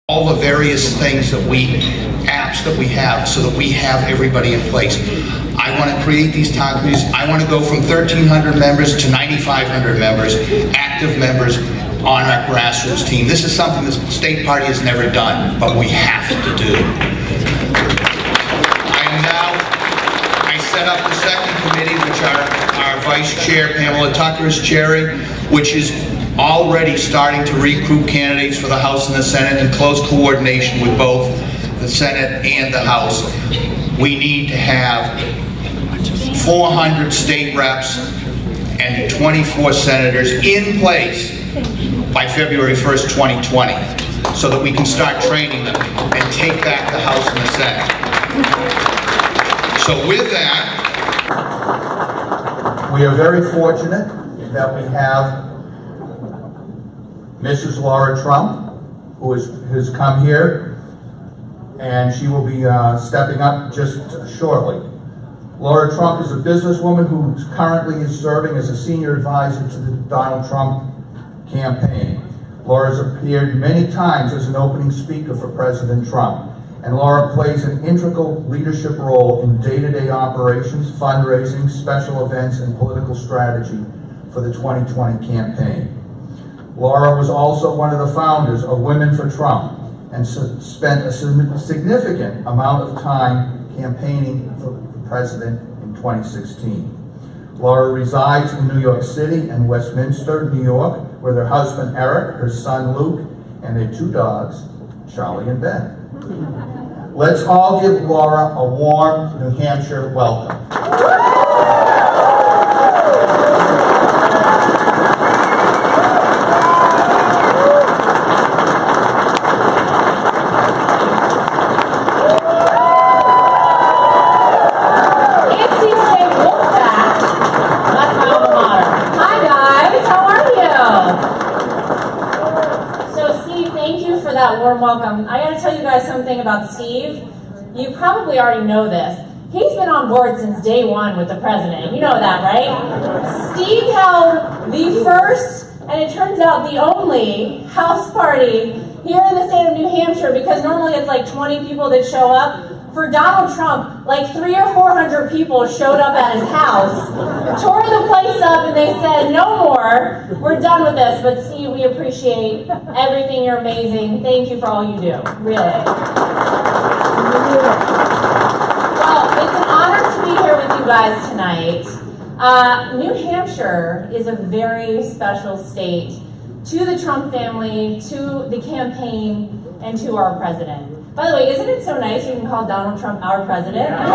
All the various things that apps that we have, so that we have everybody in place. I want to create these town committees. I want to go from 1,300 members to 9,500 members, active members on our grassroots team. This is something the state party has never done, but we have to do. I set up the second committee, which our vice chair, Pamela Tucker, is chairing, which is already starting to recruit candidates for the House and the Senate in close coordination with both the Senate and the House. We need to have 400 state reps and 24 senators in place by February 1st, 2020, so that we can start training them and take back the House and the Senate. So with that, we are very fortunate that we have Mrs. Lara Trump, who has come here, and she will be stepping up just shortly. Lara Trump is a businesswoman who currently is serving as a senior advisor to the Donald Trump campaign. Lara has appeared many times as an opening speaker for President Trump, and Lara plays an integral leadership role in day-to-day operations, fundraising, special events, and political strategy for the 2020 campaign. Lara was also one of the founders of Women for Trump and spent a significant amount of time campaigning for the president in 2016. Lara resides in New York City and Westminster, New York, with her husband Eric, her son Luke, and their two dogs, Charlie and Ben. Let's all give Lara a warm New Hampshire welcome. Welcome. I got to tell you guys something about Steve. You probably already know this. He's been on board since day one with the president. You know that, right? Steve held the first, and it turns out the only, house party here in the state of New Hampshire, because normally it's like 20 people that show up. For Donald Trump, like 300 or 400 people showed up at his house, tore the place up, and they said, no more, we're done with this. But Steve, we appreciate everything. You're amazing. Thank you for all you do, really. Well, it's an honor to be here with you guys tonight. New Hampshire is a very special state to the Trump family, to the campaign, and to our president. By the way, isn't it so nice you can call Donald Trump our president? We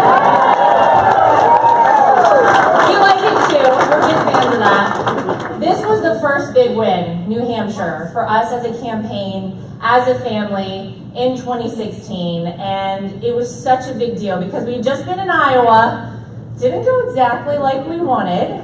like it too. We're big fans of that. This was the first big win, New Hampshire, for us as a campaign, as a family, in 2016. And it was such a big deal because we'd just been in Iowa. Didn't go exactly like we wanted.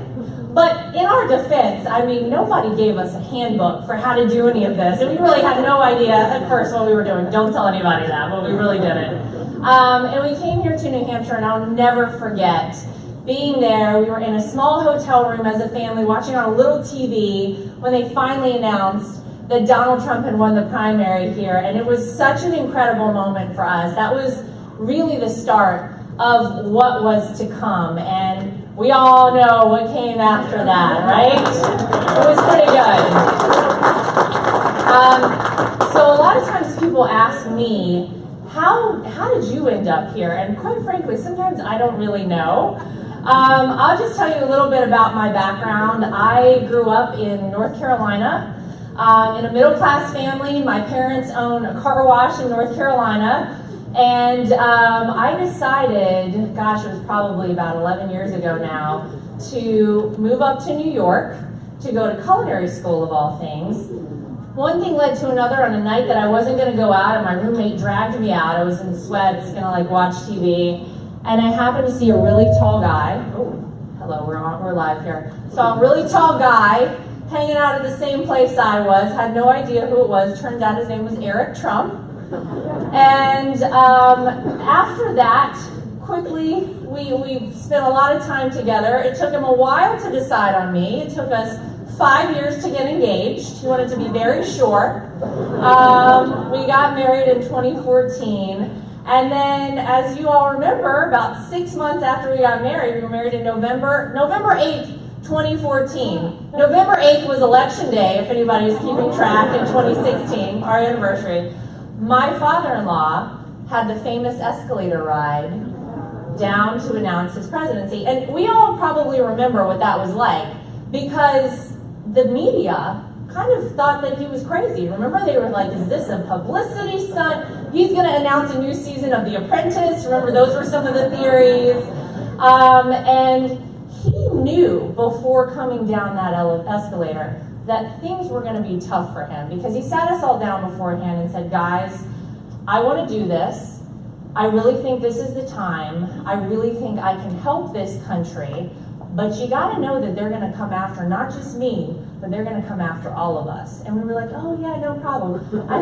But in our defense, I mean, nobody gave us a handbook for how to do any of this. And we really had no idea at first what we were doing. Don't tell anybody that, but we really didn't. And we came here to New Hampshire, and I'll never forget being there. We were in a small hotel room as a family, watching on a little TV when they finally announced that Donald Trump had won the primary here. And it was such an incredible moment for us. That was really the start of what was to come. And we all know what came after that, right? It was pretty good. So a lot of times people ask me, how did you end up here? And quite frankly, sometimes I don't really know. I'll just tell you a little bit about my background. I grew up in North Carolina in a middle-class family. My parents own a car wash in North Carolina. And I decided, gosh, it was probably about 11 years ago now, to move up to New York to go to culinary school of all things. One thing led to another. On a night that I wasn't going to go out and my roommate dragged me out, I was in sweats, going to like watch TV, and I happened to see a really tall guy. Oh, hello, we're live here. Saw a really tall guy hanging out at the same place I was, had no idea who it was. Turns out his name was Eric Trump. And after that, quickly, we spent a lot of time together. It took him a while to decide on me. It took us 5 years to get engaged. He wanted to be very sure. We got married in 2014. And then, as you all remember, about 6 months after we got married, we were married in November 8th, 2014. November 8th was election day, if anybody's keeping track, in 2016, our anniversary. My father-in-law had the famous escalator ride down to announce his presidency. And we all probably remember what that was like, because the media kind of thought that he was crazy. Remember, they were like, is this a publicity stunt? He's going to announce a new season of The Apprentice. Remember, those were some of the theories. And he knew before coming down that escalator that things were going to be tough for him, because he sat us all down beforehand and said, guys, I want to do this. I really think this is the time. I really think I can help this country. But you got to know that they're going to come after not just me, but they're going to come after all of us. And we were like, oh yeah, no problem. I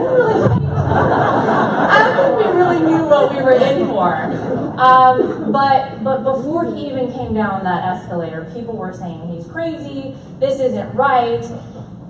don't think we really knew what we were in for. But before he even came down that escalator, people were saying he's crazy, this isn't right.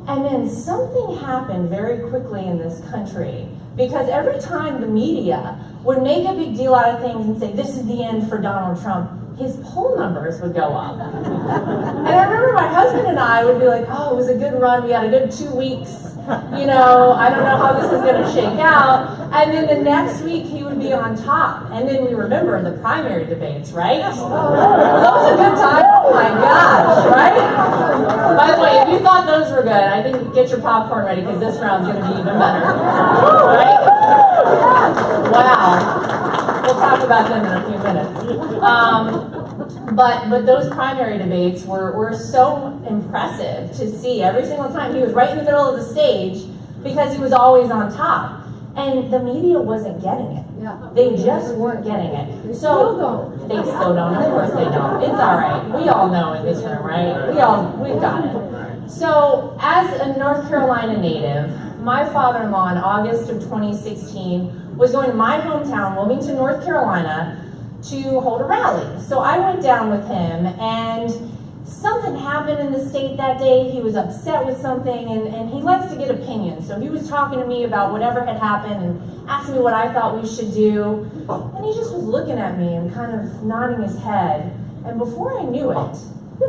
And then something happened very quickly in this country, because every time the media would make a big deal out of things and say, this is the end for Donald Trump, his poll numbers would go up. And I remember my husband and I would be like, oh, it was a good run, we had a good 2 weeks, you know, I don't know how this is gonna shake out. And then the next week he would be on top. And then we remember the primary debates, right? That was a good time, oh my gosh, right? By the way, if you thought those were good, I think get your popcorn ready, because this round's gonna be even better, right? Wow. We'll talk about them in a few minutes. But those primary debates were so impressive to see every single time. He was right in the middle of the stage because he was always on top. And the media wasn't getting it. Yeah. They just weren't getting it. They still don't. They still don't. Of course they don't. It's all right. We all know in this room, right? We've got it. So as a North Carolina native, my father-in-law in August of 2016 was going to my hometown, Wilmington, North Carolina, to hold a rally. So I went down with him, and something happened in the state that day. He was upset with something, and he likes to get opinions. So he was talking to me about whatever had happened and asked me what I thought we should do. And he just was looking at me and kind of nodding his head. And before I knew it,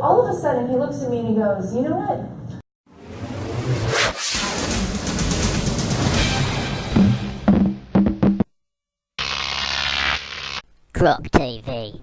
all of a sudden he looks at me and he goes, you know what? GOP TV.